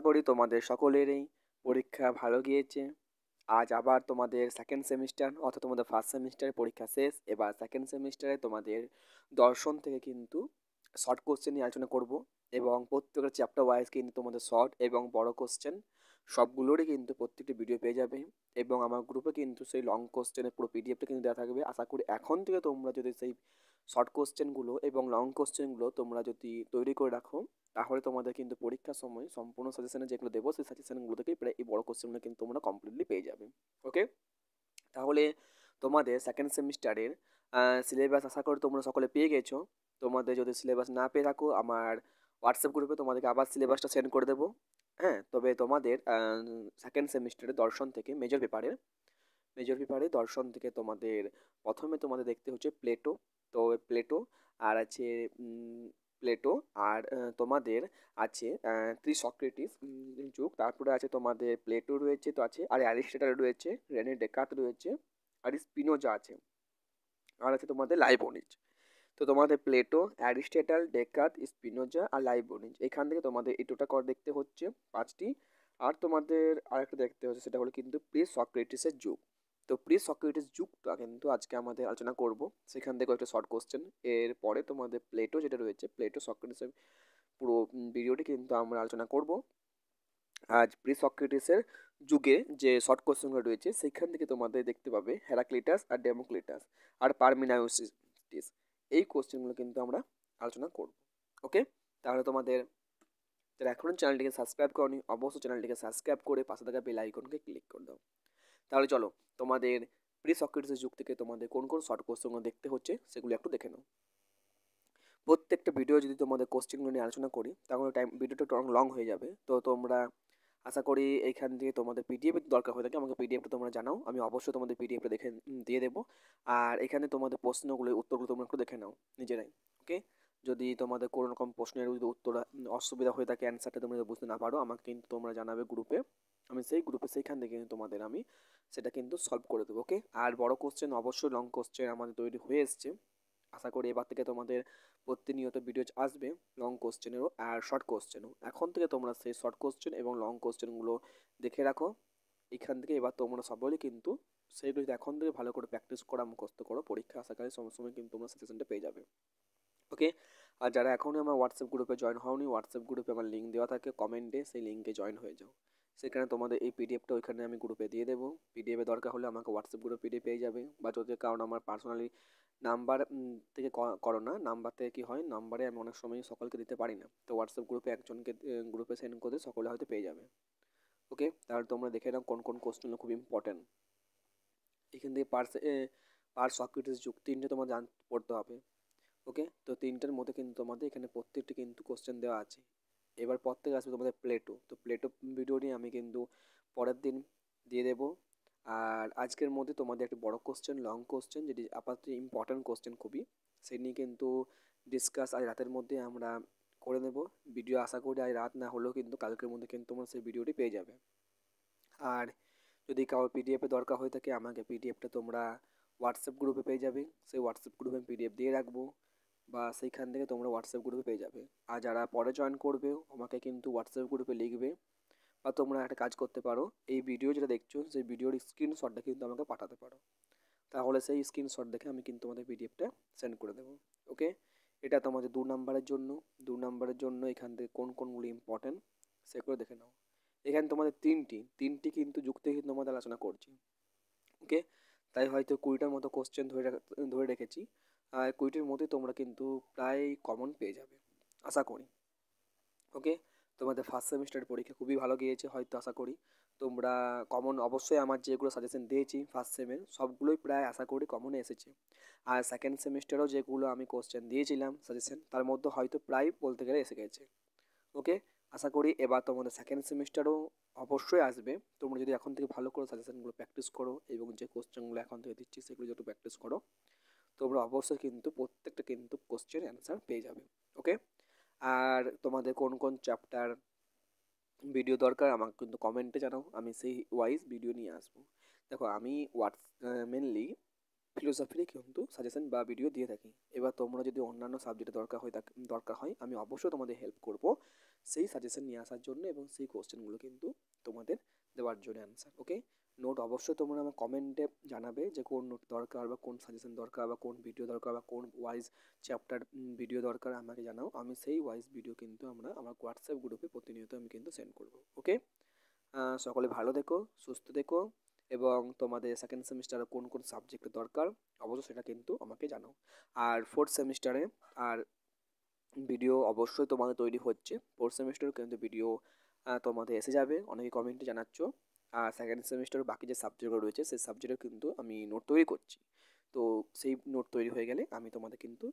করি তোমাদের সকলেরই পরীক্ষা ভালো গিয়েছে। আজ আবার তোমাদের সেকেন্ড সেমিস্টার অর্থাৎ তোমাদের ফার্স্ট সেমিস্টারের পরীক্ষা শেষ। এবার সেকেন্ড সেমিস্টারে তোমাদের দর্শন থেকে কিন্তু শর্ট কোশ্চেন নিয়ে আলোচনা করব এবং প্রত্যেকটা চ্যাপ্টার ওয়াইজ কিন্তু তোমাদের শর্ট এবং বড় কোশ্চেন সবগুলোরই কিন্তু প্রত্যেকটি ভিডিও পেয়ে যাবে এবং আমার গ্রুপে কিন্তু সেই লং কোশ্চেনের পুরো পিডিএফটা কিন্তু দেওয়া থাকবে। আশা করি এখন থেকে তোমরা যদি সেই শর্ট কোশ্চেনগুলো এবং লং কোশ্চেনগুলো তোমরা যদি তৈরি করে রাখো, তাহলে তোমাদের কিন্তু পরীক্ষার সময় সম্পূর্ণ সাজেশনে যেগুলো দেবো সেই সাজেশনগুলো থেকেই প্রায় এই বড় কোশ্চেনগুলো কিন্তু তোমরা কমপ্লিটলি পেয়ে যাবে। ওকে, তাহলে তোমাদের সেকেন্ড সেমিস্টারের সিলেবাস আশা করি তোমরা সকলে পেয়ে গেছো। তোমাদের যদি সিলেবাস না পেয়ে থাকো আমার হোয়াটসঅ্যাপ গ্রুপে তোমাদেরকে আবার সিলেবাসটা সেন্ড করে দেবো। হ্যাঁ, তবে তোমাদের সেকেন্ড সেমিস্টারে দর্শন থেকে মেজর পেপারে দর্শন থেকে তোমাদের প্রথমে তোমাদের দেখতে হচ্ছে প্লেটো। তো প্লেটো আর আছে প্লেটো আর তোমাদের আছে ত্রিসক্রেটিস যুগ। তারপরে আছে তোমাদের প্লেটো রয়েছে, তো আছে আর অ্যারিস্টটল রয়েছে, রেনে ডেকার্ত রয়েছে, আর স্পিনোজা আছে, আর আছে তোমাদের লাইবনিজ। তো তোমাদের প্লেটো, অ্যারিস্টটল, ডেকার্ত, স্পিনোজা আর লাইবনিজ, এখান থেকে তোমাদের এই টোটাল করে দেখতে হচ্ছে 5টি। আর তোমাদের আরেকটা দেখতে হচ্ছে, সেটা হলো কিন্তু প্রি সক্রেটিসের যুগ। তো প্রি সক্রেটিস যুগটা কিন্তু আজকে আমাদের আলোচনা করব, সেখান থেকে একটা শর্ট কোশ্চেন। এর পরে তোমাদের প্লেটো যেটা রয়েছে, প্লেটো সক্রেটিসের পুরো ভিডিওটি কিন্তু আমরা আলোচনা করব। আজ প্রি সক্রেটিসের যুগে যে শর্ট কোশ্চেনগুলো রয়েছে সেখান থেকে তোমাদের দেখতে পাবে হেরাক্লিটাস আর ডেমোক্লিটাস আর পারমিনাইওসিস, এই কোশ্চেনগুলো কিন্তু আমরা আলোচনা করব। ওকে, তাহলে তোমাদের যারা এখনও চ্যানেলটিকে সাবস্ক্রাইব করনি অবশ্যই চ্যানেলটিকে সাবস্ক্রাইব করে পাশে থাকা বেল আইকনকে ক্লিক করে দাও। তাহলে চলো তোমাদের প্রি সক্রেটিসের যুগ থেকে তোমাদের কোন কোন শর্ট কোশ্চেনগুলো দেখতে হচ্ছে সেগুলো একটু দেখে নাও। প্রত্যেকটা ভিডিও যদি তোমাদের কোশ্চেনগুলো নিয়ে আলোচনা করি তাহলে ভিডিওটা লং হয়ে যাবে। তো তোমরা আশা করি এইখান থেকে তোমাদের পিডিএফ দরকার হয়ে থাকে আমাকে পিডিএফটা তোমরা জানাও, আমি অবশ্যই তোমাদের পিডিএফটা দেখে দিয়ে দেবো। আর এখানে তোমাদের প্রশ্নগুলো উত্তরগুলো তোমরা একটু দেখে নাও নিজেরাই। ওকে, যদি তোমাদের কোনো রকম প্রশ্নের যদি উত্তর অসুবিধা হয়ে থাকে, অ্যান্সারটা তোমরা যদি বুঝতে না পারো আমাকে কিন্তু তোমরা জানাবে গ্রুপে, আমি সেই গ্রুপে সেইখান থেকে কিন্তু তোমাদের আমি সেটা কিন্তু সলভ করে দেবো। ওকে, আর বড় কোশ্চেন অবশ্যই লং কোশ্চেন আমাদের তৈরি হয়ে এসছে। আশা করি এবার থেকে তোমাদের প্রতিনিয়ত ভিডিও আসবে লং কোশ্চেনেরও আর শর্ট কোশ্চেনও। এখন থেকে তোমরা সেই শর্ট কোশ্চেন এবং লং কোশ্চেনগুলো দেখে রাখো। এখান থেকে এবার তোমরা সকলেই কিন্তু সেইগুলো এখন থেকে ভালো করে প্র্যাকটিস করা মুখস্থ করো, পরীক্ষা আশাকারী সময় কিন্তু তোমরা সাজেশনটা পেয়ে যাবে। ওকে, আর যারা এখনই আমার হোয়াটসঅ্যাপ গ্রুপে জয়েন হওনি, হোয়াটসঅ্যাপ গ্রুপে আমার লিঙ্ক দেওয়া থাকে কমেন্টে, সেই লিঙ্কে জয়েন হয়ে যাও। সেখানে তোমাদের এই পিডিএফটা ওইখানে আমি গ্রুপে দিয়ে দেবো। পিডিএফের দরকার হলে আমাকে হোয়াটসঅ্যাপ গ্রুপে পিডিএফ পেয়ে যাবে, বা যদি কারণ আমার পার্সোনালি নাম্বার থেকে করো না, নাম্বার থেকে কী হয়, নাম্বারে আমি অনেক সময় সকলকে দিতে পারি না, তো হোয়াটসঅ্যাপ গ্রুপে একজনকে গ্রুপে সেন্ড করে সকলে হয়তো পেয়ে যাবে। ওকে, তাহলে তোমরা দেখে নাও কোন কোন কোশ্চেনগুলো খুব ইম্পর্টেন্ট। এখান থেকে পার সক্রেটিস যুগ তিনটে তোমার পড়তে হবে। ওকে, তো তিনটার মধ্যে কিন্তু তোমাদের এখানে প্রত্যেকটি কিন্তু কোশ্চেন দেওয়া আছে। এবার পর থেকে আসবে তোমাদের প্লেটো। তো প্লেটো ভিডিও নিয়ে আমি কিন্তু পরের দিন দিয়ে দেবো। আর আজকের মধ্যে তোমাদের একটা বড় কোশ্চেন, লং কোশ্চেন, যেটি আপাতত ইম্পর্ট্যান্ট কোশ্চেন খুবই, সেই নিয়ে কিন্তু ডিসকাস আজ রাতের মধ্যে আমরা করে নেব ভিডিও। আশা করি আজ রাত না হলেও কিন্তু কালকের মধ্যে কিন্তু তোমরা সেই ভিডিওটি পেয়ে যাবে। আর যদি কারোর পিডিএফে দরকার হয়ে থাকে আমাকে পিডিএফটা তোমরা হোয়াটসঅ্যাপ গ্রুপে পেয়ে যাবে, সেই হোয়াটসঅ্যাপ গ্রুপে পিডিএফ দিয়ে রাখবো, বা সেইখান থেকে তোমরা হোয়াটসঅ্যাপ গ্রুপে পেয়ে যাবে। আর যারা পরে জয়েন করবে আমাকে কিন্তু হোয়াটসঅ্যাপ গ্রুপে লিখবে, বা তোমরা একটা কাজ করতে পারো, এই ভিডিও যেটা দেখছো সেই ভিডিওর স্ক্রিনশটটা কিন্তু আমাকে পাঠাতে পারো, তাহলে সেই স্ক্রিনশট দেখে আমি কিন্তু তোমাদের পিডিএফটা সেন্ড করে দেবো। ওকে, এটা তোমাদের 2 নাম্বারের জন্য এখান থেকে কোন কোনগুলো ইম্পর্টেন্ট সেগুলো দেখে নাও। এখানে তোমাদের তিনটি কিন্তু যুক্তি কিন্তু তোমাদের আলোচনা করছি। ওকে, তাই হয়তো 20টার মতো কোশ্চেন ধরে রেখেছি, আর 20টির মধ্যে তোমরা কিন্তু প্রায় কমন পেয়ে যাবে আশা করি। ওকে, তোমাদের ফার্স্ট সেমিস্টারের পরীক্ষা খুবই ভালো গিয়েছে হয়তো, আশা করি তোমরা কমন অবশ্যই আমার যেগুলো সাজেশন দিয়েছি ফার্স্ট সেমের সবগুলোই প্রায় আশা করি কমনে এসেছে। আর সেকেন্ড সেমিস্টারেও যেগুলো আমি কোশ্চেন দিয়েছিলাম সাজেশন তার মধ্যে হয়তো প্রায় বলতে গেলে এসে গেছে। ওকে, আশা করি এবার তোমাদের সেকেন্ড সেমিস্টারও অবশ্যই আসবে। তোমরা যদি এখন থেকে ভালো করে সাজেশনগুলো প্র্যাকটিস করো এবং যে কোশ্চেনগুলো এখন থেকে দিচ্ছি সেগুলো যদি প্র্যাকটিস করো, তোমরা অবশ্যই কিন্তু প্রত্যেকটা কিন্তু কোশ্চেন অ্যান্সার পেয়ে যাবে। ওকে, আর তোমাদের কোন কোন চ্যাপ্টার ভিডিও দরকার আমাকে কিন্তু কমেন্টে জানাও, আমি সেই ওয়াইজ ভিডিও নিয়ে আসবো। দেখো আমি মেনলি ফিলোসফিরই কিন্তু সাজেশন বা ভিডিও দিয়ে থাকি। এবার তোমরা যদি অন্যান্য সাবজেক্টে দরকার হয় আমি অবশ্যই তোমাদের হেল্প করব, সেই সাজেশন নিয়ে আসার জন্য এবং সেই কোশ্চেনগুলো কিন্তু তোমাদের দেওয়ার জন্য অ্যান্সার। ওকে, নোট অবশ্যই তোমরা আমার কমেন্টে জানাবে যে কোন নোট দরকার বা কোন সাজেশন দরকার বা কোন ভিডিও দরকার বা কোন ওয়াইজ চ্যাপ্টার ভিডিও দরকার আমাকে জানাও। আমি সেই ওয়াইজ ভিডিও কিন্তু আমার হোয়াটসঅ্যাপ গ্রুপে প্রতিনিয়ত আমি কিন্তু সেন্ড করবো। ওকে, সকলে ভালো থেকো, সুস্থ থেকো, এবং তোমাদের সেকেন্ড সেমিস্টারে কোন কোন সাবজেক্টের দরকার অবশ্যই সেটা কিন্তু আমাকে জানাও। আর ফোর্থ সেমিস্টারে আর ভিডিও অবশ্যই তোমাদের তৈরি হচ্ছে, ফোর্থ সেমিস্টারও কিন্তু ভিডিও তোমাদের এসে যাবে, অনেকে কমেন্টে জানাচ্ছ। আর সেকেন্ড সেমিস্টার বাকি যে সাবজেক্টগুলো রয়েছে সেই সাবজেক্টেও কিন্তু আমি নোট তৈরি করছি। তো সেই নোট তৈরি হয়ে গেলে আমি তোমাদের কিন্তু